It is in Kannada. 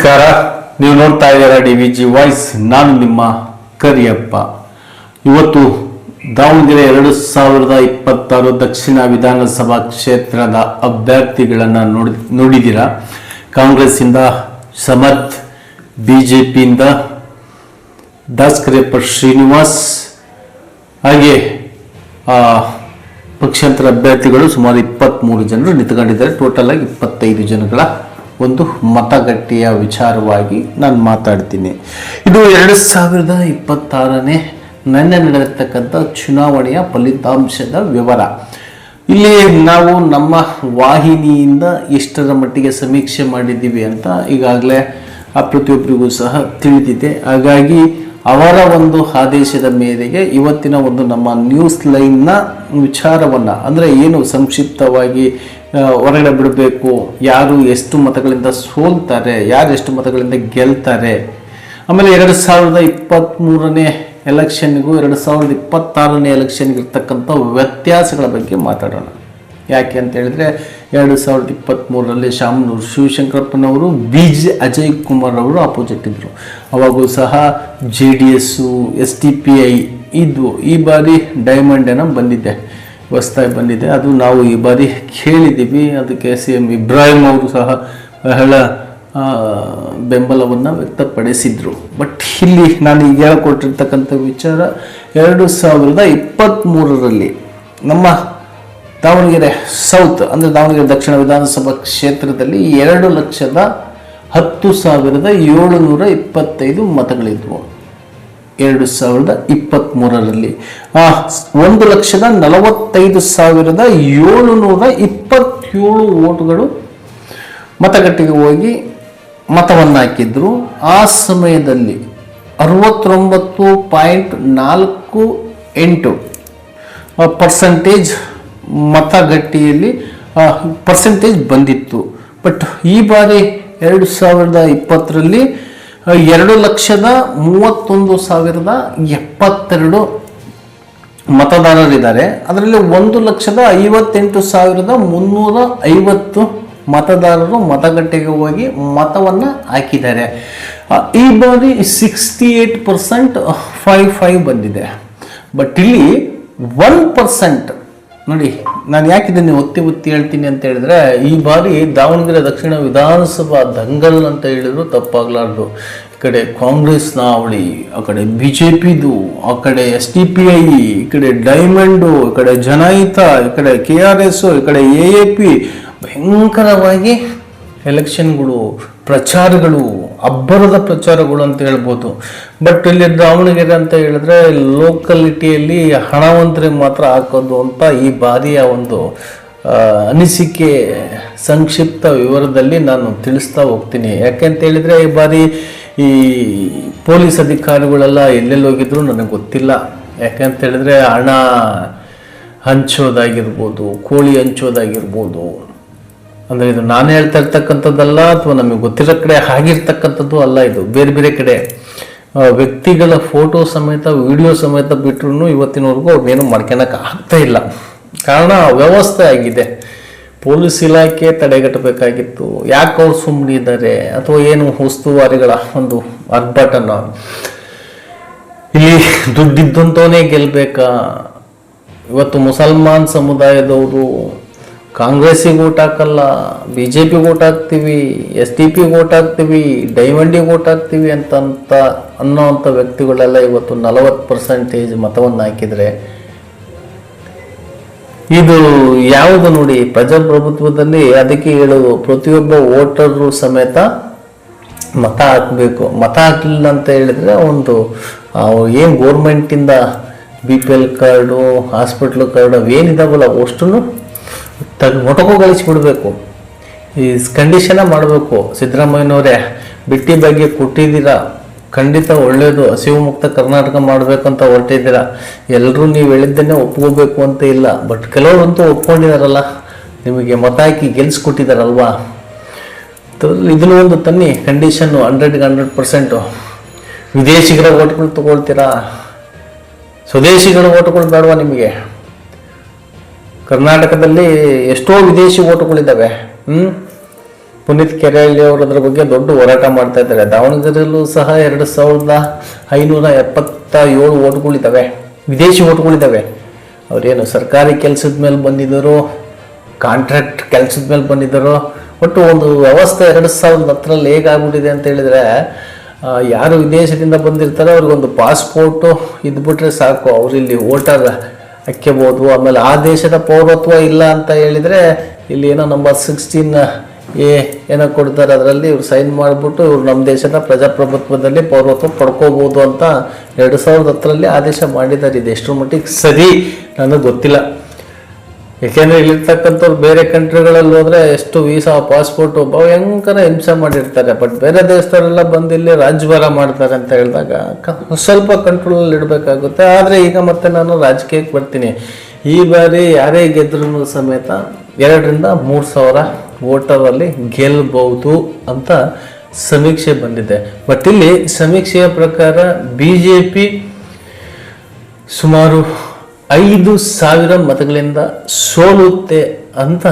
ನಮಸ್ಕಾರ. ನೀವು ನೋಡ್ತಾ ಇದ್ದೀರಾ DVG ವಾಯ್ಸ್. ನಾನು ನಿಮ್ಮ ಕರಿಯಪ್ಪ. ಇವತ್ತು ದಾವಣಗೆರೆ 2026 ದಕ್ಷಿಣ ವಿಧಾನಸಭಾ ಕ್ಷೇತ್ರದ ಅಭ್ಯರ್ಥಿಗಳನ್ನು ನೋಡಿದ್ದೀರಾ. ಕಾಂಗ್ರೆಸ್ಸಿಂದ ಸಮರ್ಥ್, BJPಯಿಂದ ದಾಸ್ಕರಿಯಪ್ಪ ಶ್ರೀನಿವಾಸ್, ಹಾಗೆ ಪಕ್ಷಾಂತರ ಅಭ್ಯರ್ಥಿಗಳು ಸುಮಾರು 23 ಜನರು ನಿಂತುಕೊಂಡಿದ್ದಾರೆ. ಟೋಟಲ್ ಆಗಿ 25 ಜನಗಳ ಒಂದು ಮತಗಟ್ಟೆಯ ವಿಚಾರವಾಗಿ ನಾನು ಮಾತಾಡ್ತೀನಿ. ಇದು 2026ನೇ ನಿನ್ನೆ ನಡೆದಿರ್ತಕ್ಕಂಥ ಚುನಾವಣೆಯ ಫಲಿತಾಂಶದ ವಿವರ. ಇಲ್ಲಿ ನಾವು ನಮ್ಮ ವಾಹಿನಿಯಿಂದ ಎಷ್ಟರ ಮಟ್ಟಿಗೆ ಸಮೀಕ್ಷೆ ಮಾಡಿದ್ದೀವಿ ಅಂತ ಈಗಾಗಲೇ ಪ್ರತಿಯೊಬ್ಬರಿಗೂ ಸಹ ತಿಳಿದಿದೆ. ಹಾಗಾಗಿ ಅವರ ಒಂದು ಆದೇಶದ ಮೇರೆಗೆ ಇವತ್ತಿನ ಒಂದು ನಮ್ಮ ನ್ಯೂಸ್ ಲೈನ್ನ ವಿಚಾರವನ್ನು, ಅಂದರೆ ಏನು ಸಂಕ್ಷಿಪ್ತವಾಗಿ ಹೊರಗಡೆ ಬಿಡಬೇಕು, ಯಾರು ಎಷ್ಟು ಮತಗಳಿಂದ ಸೋಲ್ತಾರೆ, ಯಾರು ಎಷ್ಟು ಮತಗಳಿಂದ ಗೆಲ್ತಾರೆ, ಆಮೇಲೆ 2023ನೇ ಎಲೆಕ್ಷನ್ಗೂ 2026ನೇ ಎಲೆಕ್ಷನ್ಗೆ ಇರ್ತಕ್ಕಂಥ ವ್ಯತ್ಯಾಸಗಳ ಬಗ್ಗೆ ಮಾತಾಡೋಣ. ಯಾಕೆ ಅಂತ ಹೇಳಿದ್ರೆ 2023ರಲ್ಲಿ ಶಾಮನೂರು ಶಿವಶಂಕರಪ್ಪನವರು ಅಜಯ್ ಕುಮಾರ್ ಅವರು ಅಪೋಸಿಟ್ ಇದ್ದರು. ಅವಾಗೂ ಸಹ JDS, SDPI ಇದು ಈ ಬಾರಿ ಡೈಮಂಡ್ ಏನೋ ಬಂದಿದೆ, ಹೊಸದಾಗಿ ಬಂದಿದೆ. ಅದು ನಾವು ಈ ಬಾರಿ ಕೇಳಿದ್ದೀವಿ. ಅದಕ್ಕೆ CM ಇಬ್ರಾಹಿಂ ಅವರು ಸಹ ಬಹಳ ಬೆಂಬಲವನ್ನು ವ್ಯಕ್ತಪಡಿಸಿದರು. ಬಟ್ ಇಲ್ಲಿ ನಾನು ಈಗ ಹೇಳಿಕೊಟ್ಟಿರ್ತಕ್ಕಂಥ ವಿಚಾರ 2023ರಲ್ಲಿ ನಮ್ಮ ದಾವಣಗೆರೆ ಸೌತ್, ಅಂದರೆ ದಾವಣಗೆರೆ ದಕ್ಷಿಣ ವಿಧಾನಸಭಾ ಕ್ಷೇತ್ರದಲ್ಲಿ 2,10,725 ಮತಗಳಿದ್ವು. 2023ರಲ್ಲಿ 1,45,727 ವೋಟುಗಳು ಮತಗಟ್ಟೆಗೆ ಹೋಗಿ ಮತವನ್ನು ಹಾಕಿದ್ರು. ಆ ಸಮಯದಲ್ಲಿ 69.48% ಮತಗಟ್ಟೆಯಲ್ಲಿ ಪರ್ಸೆಂಟೇಜ್ ಬಂದಿತ್ತು. ಬಟ್ ಈ ಬಾರಿ 2020ರಲ್ಲಿ 2,31,072 ಮತದಾರರಿದ್ದಾರೆ. ಅದರಲ್ಲಿ 1,58,350 ಮತದಾರರು ಮತಗಟ್ಟೆಗೆ ಹೋಗಿ ಮತವನ್ನು ಹಾಕಿದ್ದಾರೆ. ಈ ಬಾರಿ 68.55 ಬಂದಿದೆ. ಬಟ್ ಇಲ್ಲಿ 1% ನೋಡಿ, ನಾನು ಯಾಕಿದ್ದೀನಿ ಒತ್ತಿ ಹೇಳ್ತೀನಿ ಅಂತ ಹೇಳಿದ್ರೆ, ಈ ಬಾರಿ ದಾವಣಗೆರೆ ದಕ್ಷಿಣ ವಿಧಾನಸಭಾ ದಂಗಲ್ ಅಂತ ಹೇಳಿದ್ರು ತಪ್ಪಾಗಲಾರ್ದು. ಈ ಕಡೆ ಕಾಂಗ್ರೆಸ್ನ ಅವಳಿ, ಆ ಕಡೆ BJPದು, ಆ ಕಡೆ SDPI, ಈ ಕಡೆ ಡೈಮಂಡು, ಈ ಕಡೆ ಜನಹಿತ, ಈ ಕಡೆ KRS, ಈ ಕಡೆ AAP, ಭಯಂಕರವಾಗಿ ಎಲೆಕ್ಷನ್ಗಳು, ಪ್ರಚಾರಗಳು, ಅಬ್ಬರದ ಪ್ರಚಾರಗಳು ಅಂತ ಹೇಳ್ಬೋದು. ಬಟ್ ಇಲ್ಲಿ ದಾವಣಗೆರೆ ಅಂತ ಹೇಳಿದ್ರೆ ಲೋಕಲಿಟಿಯಲ್ಲಿ ಹಣವಂತರಿಗೆ ಮಾತ್ರ ಹಾಕೋದು ಅಂತ ಈ ಬಾರಿಯ ಒಂದು ಅನಿಸಿಕೆ ಸಂಕ್ಷಿಪ್ತ ವಿವರದಲ್ಲಿ ನಾನು ತಿಳಿಸ್ತಾ ಹೋಗ್ತೀನಿ. ಯಾಕೆಂತ ಹೇಳಿದ್ರೆ ಈ ಬಾರಿ ಈ ಪೊಲೀಸ್ ಅಧಿಕಾರಿಗಳೆಲ್ಲ ಎಲ್ಲೆಲ್ಲಿ ಹೋಗಿದ್ರು ನನಗೆ ಗೊತ್ತಿಲ್ಲ. ಯಾಕೆಂತ ಹೇಳಿದ್ರೆ ಹಣ ಹಂಚೋದಾಗಿರ್ಬೋದು, ಕೋಳಿ ಹಂಚೋದಾಗಿರ್ಬೋದು, ಅಂದರೆ ಇದು ನಾನು ಹೇಳ್ತಾ ಇರ್ತಕ್ಕಂಥದ್ದಲ್ಲ, ಅಥವಾ ನಮಗೆ ಗೊತ್ತಿರೋ ಕಡೆ ಆಗಿರ್ತಕ್ಕಂಥದ್ದು ಅಲ್ಲ. ಇದು ಬೇರೆ ಬೇರೆ ಕಡೆ ವ್ಯಕ್ತಿಗಳ ಫೋಟೋ ಸಮೇತ, ವಿಡಿಯೋ ಸಮೇತ ಬಿಟ್ಟರು ಇವತ್ತಿನವರೆಗೂ ಅವ್ರೇನು ಮಾಡ್ಕೊಳಕ್ಕೆ ಆಗ್ತಾ ಇಲ್ಲ. ಕಾರಣ ವ್ಯವಸ್ಥೆ ಆಗಿದೆ. ಪೊಲೀಸ್ ಇಲಾಖೆ ತಡೆಗಟ್ಟಬೇಕಾಗಿತ್ತು. ಯಾಕೆ ಅವ್ರು ಸುಮ್ಮನಿದ್ದಾರೆ, ಅಥವಾ ಏನು ಉಸ್ತುವಾರಿಗಳ ಒಂದು ಅರ್ಭಟನ, ಇಲ್ಲಿ ದುಡ್ಡಿದ್ದಂತವನೇ ಗೆಲ್ಬೇಕಾ? ಇವತ್ತು ಮುಸಲ್ಮಾನ್ ಸಮುದಾಯದವರು ಕಾಂಗ್ರೆಸ್ಸಿಗೆ ಓಟ್ ಹಾಕಲ್ಲ, BJPಗೆ ಓಟ್ ಹಾಕ್ತೀವಿ, SDPಗೆ ಓಟ್ ಹಾಕ್ತೀವಿ, ಡೈಮಂಡಿಗೆ ಓಟ್ ಹಾಕ್ತೀವಿ ಅನ್ನೋವಂಥ ವ್ಯಕ್ತಿಗಳೆಲ್ಲ ಇವತ್ತು 40% ಮತವನ್ನು ಹಾಕಿದರೆ ಇದು ಯಾವುದು ನೋಡಿ ಪ್ರಜಾಪ್ರಭುತ್ವದಲ್ಲಿ? ಅದಕ್ಕೆ ಹೇಳೋದು, ಪ್ರತಿಯೊಬ್ಬ ವೋಟರು ಸಮೇತ ಮತ ಹಾಕಬೇಕು. ಮತ ಹಾಕಲಿಲ್ಲ ಅಂತ ಹೇಳಿದ್ರೆ ಒಂದು ಏನು ಗೋರ್ಮೆಂಟಿಂದ BPL ಕಾರ್ಡು, ಹಾಸ್ಪಿಟ್ಲ್ ಕಾರ್ಡು ಅವೇನಿದಾವಲ್ಲ ಅಷ್ಟನ್ನು ಮೊಟಕುಗೊಳಿಸಿಬಿಡ್ಬೇಕು. ಈ ಕಂಡೀಷನ ಮಾಡಬೇಕು. ಸಿದ್ದರಾಮಯ್ಯನವರೇ, ಬಿಟ್ಟಿ ಬಗ್ಗೆ ಕೊಟ್ಟಿದ್ದೀರಾ, ಖಂಡಿತ ಒಳ್ಳೆಯದು. ಹಸಿವು ಮುಕ್ತ ಕರ್ನಾಟಕ ಮಾಡಬೇಕಂತ ಹೊರಟಿದ್ದೀರಾ. ಎಲ್ಲರೂ ನೀವು ಹೇಳಿದ್ದನ್ನೇ ಒಪ್ಕೋಬೇಕು ಅಂತ ಇಲ್ಲ. ಬಟ್ ಕೆಲವರಂತೂ ಒಪ್ಕೊಂಡಿದಾರಲ್ಲ, ನಿಮಗೆ ಮತ ಹಾಕಿ ಗೆಲ್ಸ್ಕೊಟ್ಟಿದ್ದಾರಲ್ವಾ. ಇದನ್ನು ಒಂದು ತನ್ನಿ ಕಂಡೀಷನ್ನು 100% ವಿದೇಶಿಗರ ಓಟ್ಗಳು ತಗೊಳ್ತೀರಾ? ಸ್ವದೇಶಿಗಳ ಓಟ್ಗಳು ಬೇಡವಾ ನಿಮಗೆ? ಕರ್ನಾಟಕದಲ್ಲಿ ಎಷ್ಟೋ ವಿದೇಶಿ ಓಟುಗಳಿದ್ದಾವೆ. ಪುನೀತ್ ಕೆರೆಹಳ್ಳಿ ಅವರು ಅದ್ರ ಬಗ್ಗೆ ದೊಡ್ಡ ಹೋರಾಟ ಮಾಡ್ತಾ ಇದ್ದಾರೆ. ದಾವಣಗೆರೆಯಲ್ಲೂ ಸಹ 2577 ಓಟ್ಗಳಿದ್ದಾವೆ, ವಿದೇಶಿ ಓಟ್ಗಳಿದ್ದಾವೆ. ಅವರೇನು ಸರ್ಕಾರಿ ಕೆಲಸದ ಮೇಲೆ ಬಂದಿದ್ದಾರೋ, ಕಾಂಟ್ರಾಕ್ಟ್ ಕೆಲಸದ ಮೇಲೆ ಬಂದಿದ್ದಾರೋ, ಒಟ್ಟು ಒಂದು ವ್ಯವಸ್ಥೆ 2010ರಲ್ಲಿ ಹೇಗಾಗ್ಬಿಟ್ಟಿದೆ ಅಂತ ಹೇಳಿದ್ರೆ, ಯಾರು ವಿದೇಶದಿಂದ ಬಂದಿರ್ತಾರೆ ಅವ್ರಿಗೊಂದು ಪಾಸ್ಪೋರ್ಟು ಇದ್ಬಿಟ್ರೆ ಸಾಕು, ಅವ್ರಿಲ್ಲಿ ವೋಟರ್ ಹಾಕ್ಕೋಬೋದು. ಆಮೇಲೆ ಆ ದೇಶದ ಪೌರತ್ವ ಇಲ್ಲ ಅಂತ ಹೇಳಿದರೆ ಇಲ್ಲಿ ಏನೋ ನಂಬರ್ 16A ಏನೋ ಕೊಡ್ತಾರೆ, ಅದರಲ್ಲಿ ಇವ್ರು ಸೈನ್ ಮಾಡಿಬಿಟ್ಟು ಇವ್ರು ನಮ್ಮ ದೇಶದ ಪ್ರಜಾಪ್ರಭುತ್ವದಲ್ಲಿ ಪೌರತ್ವ ಪಡ್ಕೋಬೋದು ಅಂತ 2010ರಲ್ಲಿ ಆದೇಶ ಮಾಡಿದ್ದಾರೆ. ಇದು ಎಷ್ಟರ ಮಟ್ಟಿಗೆ ಸರಿ ನನಗೆ ಗೊತ್ತಿಲ್ಲ. ಯಾಕೆಂದರೆ ಇಲ್ಲಿರ್ತಕ್ಕಂಥವ್ರು ಬೇರೆ ಕಂಟ್ರಿಗಳಲ್ಲಿ ಹೋದರೆ ಎಷ್ಟು ವೀಸಾ ಪಾಸ್ಪೋರ್ಟು ಭಯಂಕರ ಹಿಂಸೆ ಮಾಡಿರ್ತಾರೆ. ಬಟ್ ಬೇರೆ ದೇಶದವರೆಲ್ಲ ಬಂದು ಇಲ್ಲಿ ರಾಜ್ಯಭಾರ ಮಾಡ್ತಾರೆ ಅಂತ ಹೇಳಿದಾಗ ಸ್ವಲ್ಪ ಕಂಟ್ರೋಲಲ್ಲಿ ಇಡಬೇಕಾಗುತ್ತೆ. ಆದರೆ ಈಗ ಮತ್ತೆ ನಾನು ರಾಜಕೀಯಕ್ಕೆ ಬರ್ತೀನಿ. ಈ ಬಾರಿ ಯಾರೇ ಗೆದ್ರೂ ಸಮೇತ 2,000 to 3,000 ವೋಟರಲ್ಲಿ ಗೆಲ್ಬಹುದು ಅಂತ ಸಮೀಕ್ಷೆ ಬಂದಿದೆ. ಬಟ್ ಇಲ್ಲಿ ಸಮೀಕ್ಷೆಯ ಪ್ರಕಾರ BJP ಸುಮಾರು 5,000 ಮತಗಳಿಂದ ಸೋಲುತ್ತೆ ಅಂತ